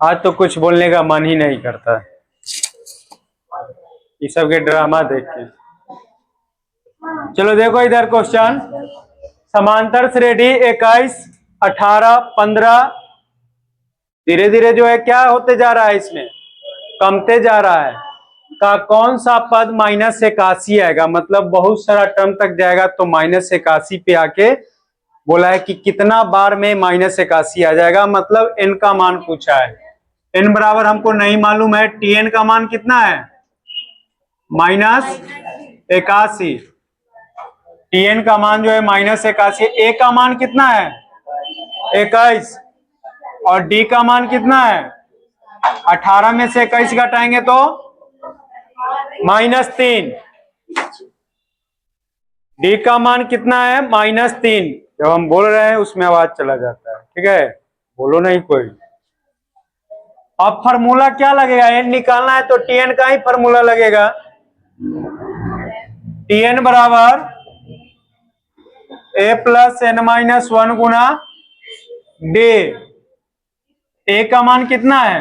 आज तो कुछ बोलने का मन ही नहीं करता ये सब के ड्रामा देख के। चलो देखो इधर क्वेश्चन, समांतर श्रेणी 21, 18, 15 धीरे धीरे जो है क्या होते जा रहा है, इसमें कमते जा रहा है, का कौन सा पद -81 आएगा, मतलब बहुत सारा टर्म तक जाएगा तो -81 पे आके बोला है कि कितना बार में -81 आ जाएगा, मतलब n का मान पूछा है। n बराबर हमको नहीं मालूम है, tn का मान कितना है -81, tn का मान जो है -81, a का मान कितना है 21 और d का मान कितना है 18 में से 21 घटाएंगे तो -3, d का मान कितना है -3। जब हम बोल रहे हैं उसमें आवाज चला जाता है, ठीक है, बोलो नहीं कोई। अब फॉर्मूला क्या लगेगा, n निकालना है तो tn का ही फॉर्मूला लगेगा, tn बराबर a plus n-1 Guna d। a का मान कितना है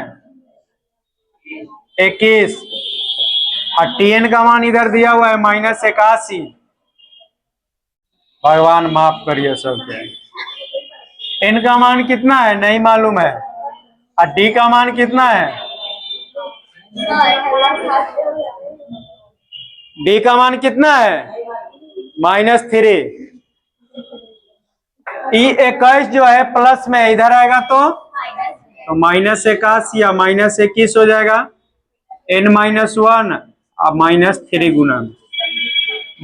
21 और tn का मान इधर दिया हुआ है -81। भगवान माफ करिए सबके। n का मान कितना है नहीं मालूम है और d का मान कितना है, d का मान कितना है -3। E21 जो है प्लस में इधर आएगा तो -81 या -21 हो जाएगा, n-1 और -3 गुना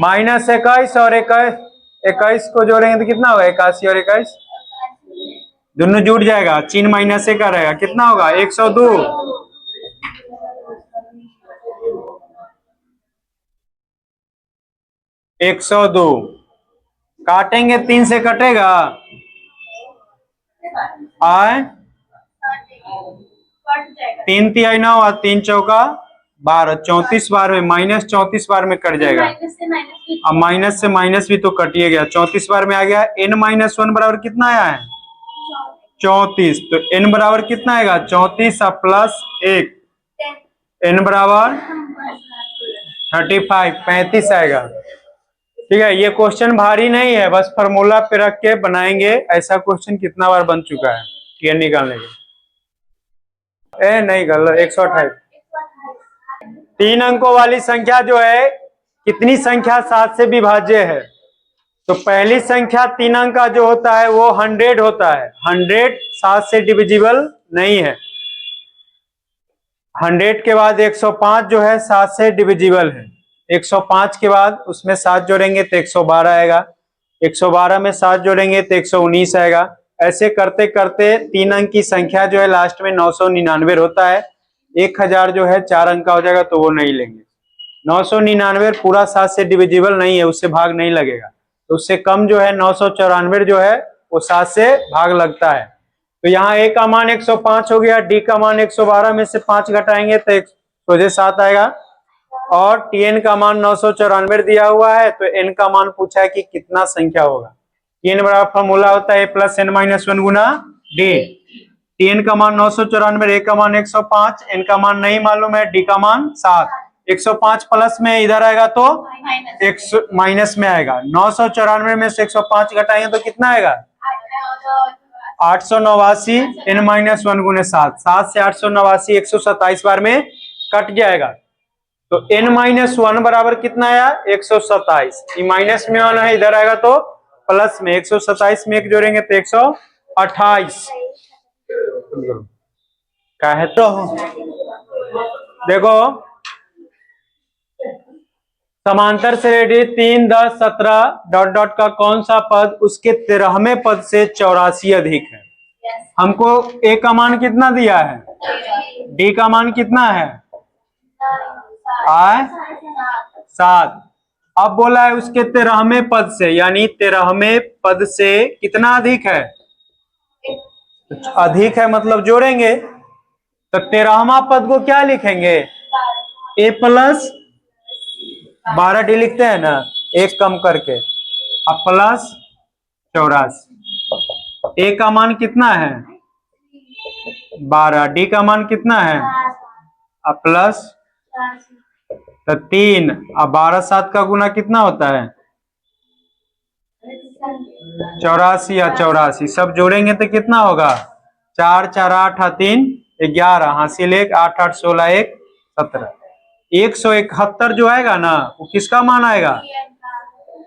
-21 और 21 को जोड़ेंगे तो कितना होगा 81 और 21 दोनों जुड़ जाएगा, चिन्ह माइनस का रहेगा, कितना होगा 102। 102 काटेंगे 3 से कटेगा आए 3 तिहाई 9 और 3 चौका 12, 34 बार में -34 बार में कट जाएगा। अब माइनस से माइनस भी तो कटिए गया, 34 बार में आ गया। n-1 बराबर कितना आया है 34, तो n बराबर कितना आएगा 34 और प्लस 1, n बराबर 35 आएगा। ठीक है, ये क्वेश्चन भारी नहीं है, बस फॉर्मूला पे रख के बनाएंगे। ऐसा क्वेश्चन कितना बार बन चुका है टीएन निकालने के। नहीं गलत, 128। 3 अंकों वाली संख्या जो है कितनी संख्या 7 से विभाज्य है, तो पहली संख्या 3 अंक का जो होता है वो 100 होता है। 100 7 से डिविजिबल नहीं है। 100 के बाद 105 जो है 7 से डिविजिबल है। 105 के बाद उसमें 7 जोड़ेंगे तो 112 आएगा। 112 में 7 जोड़ेंगे तो 119 आएगा। ऐसे करते करते 3 अंक की संख्या जो है लास्ट में 999 होता है। 1000 जो है 4 अंक का हो जाएगा तो वो नहीं लेंगे। 999 पूरा 7 से डिविजिबल नहीं है, उससे भाग नहीं लगेगा। तो उससे कम जो है 994 जो है वो 7 से भाग लगता है। तो यहाँ a का मान 105 हो गया, d का मान 112 में से 5 घटाएंगे तो सोझे 7 आएगा, और tn का मान 994 दिया हुआ है, तो n का मान पूछा है कि कितना संख्या होगा। tn बराबर फॉर्मूला होता है प्लस n-1 गुना d। tn का मान 994, a का मान 105, n का मान नहीं मालूम है, d का मान 7। 105 प्लस में इधर आएगा तो माइनस में आएगा। 994 में से 105 घटाएंगे तो कितना आएगा 889, n-1 गुने 7, 7 से 889 127 बार में कट जाएगा। तो n-1 बराबर कितना आया 127। ये माइनस में वाला है, इधर आएगा तो प्लस में। 127 में 1 जोड़ेंगे तो 128। क्या है तो देखो, समांतर श्रेणी 3, 10, 17 डॉट डॉट का कौन सा पद उसके 13वें पद से 84 अधिक है। हमको a का मान कितना दिया है, d का मान कितना है 7। अब बोला है उसके 13वें पद से, यानी 13वें पद से कितना अधिक है, अधिक है मतलब जोड़ेंगे। तो 13वां पद को क्या लिखेंगे a प्लस 12 डी लिखते हैं ना, एक कम करके, अब प्लस 84। a का मान कितना है 12। डी का मान कितना है? अब प्लस तो 3। अब 12 7 का गुना कितना होता है? 84 या 84। सब जोड़ेंगे तो कितना होगा? 4 4 8 3 11, हासिल 1 8 8 16 1 17। 171 जो आएगा ना वो किसका मान आएगा?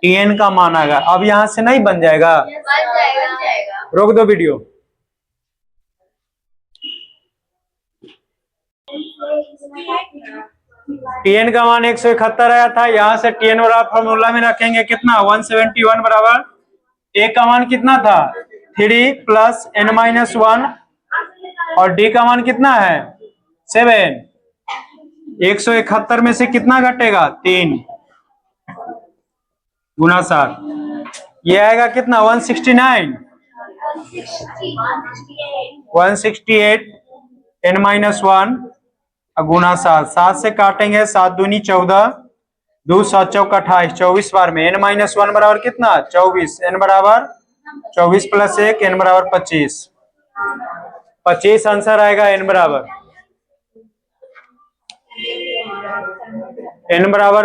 टीएन का मान आएगा। अब यहां से नहीं बन जाएगा? रोक दो वीडियो। टीएन का मान 171 आया था। यहां से टीएन बराबर फॉर्मूला में रखेंगे कितना? 171 बराबर ए का मान कितना था? 3 प्लस n-1 और डी का मान कितना है? 7। 171 में से कितना घटेगा? 3 गुना 7। ये आएगा कितना? 169। 168 n-1 गुना 7। 7 से काटेंगे, 7 दूनी 14, 2 7 चौक 28, 24 बार में n-1 बराबर कितना? 24। n बराबर 24 प्लस 1, n बराबर 25। 25 आंसर आएगा। n बराबर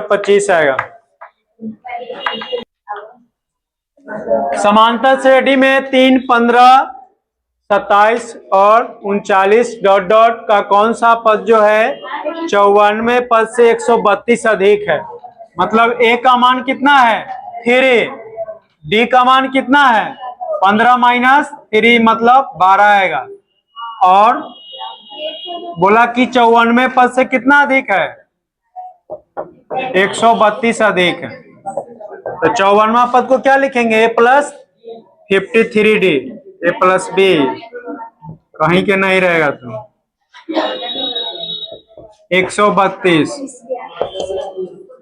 25 आएगा। समांतर श्रेणी में 3 15 27 और 39 डॉट डॉट का कौन सा पद जो है 94 पद से 132 अधिक है? मतलब ए का मान कितना है? 3। डी का मान कितना है? 15 माइनस 3 मतलब 12 आएगा। और बोला कि 94 पद से कितना अधिक है? 132 अधिक है। तो 54वां पद को क्या लिखेंगे? ए प्लस 53D, ए प्लस बी, कहीं के नहीं रहेगा तो 132।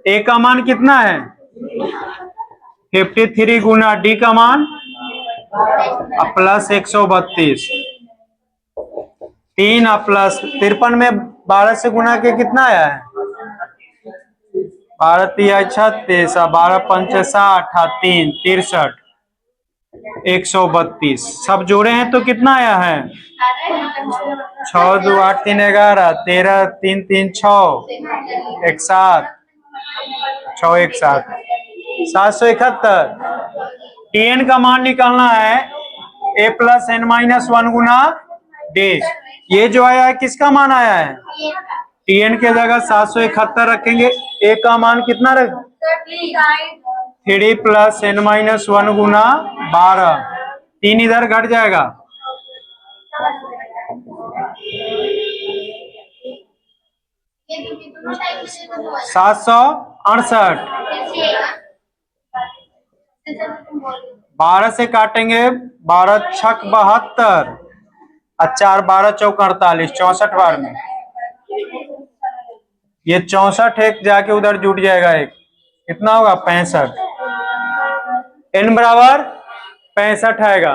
ए का मान कितना है? 53 गुना डी का मान प्लस 132। 3 प्लस 53 में 12 से गुना के कितना आया है? 12 3 36, 12 5 60, 3 63, 132। सब जोड़े हैं तो कितना आया है? 6 2 8 3 11, 13 3 3 6 1 7, 6 1 7, 771। टीएन का मान निकालना है ए प्लस n-1 गुना डी। ये जो आया है किसका मान आया है? टीएन के जगह 771 रखेंगे। ए का मान कितना रख? 3 प्लस n-1 गुना 12। 3 इधर घट जाएगा। 768। 12 से काटेंगे, 12 छक 72 और 4 12 चौक 48, 64 बार में ये 64 एक जाके उधर जुट जाएगा। एक कितना होगा? 65। n बराबर 65 आएगा।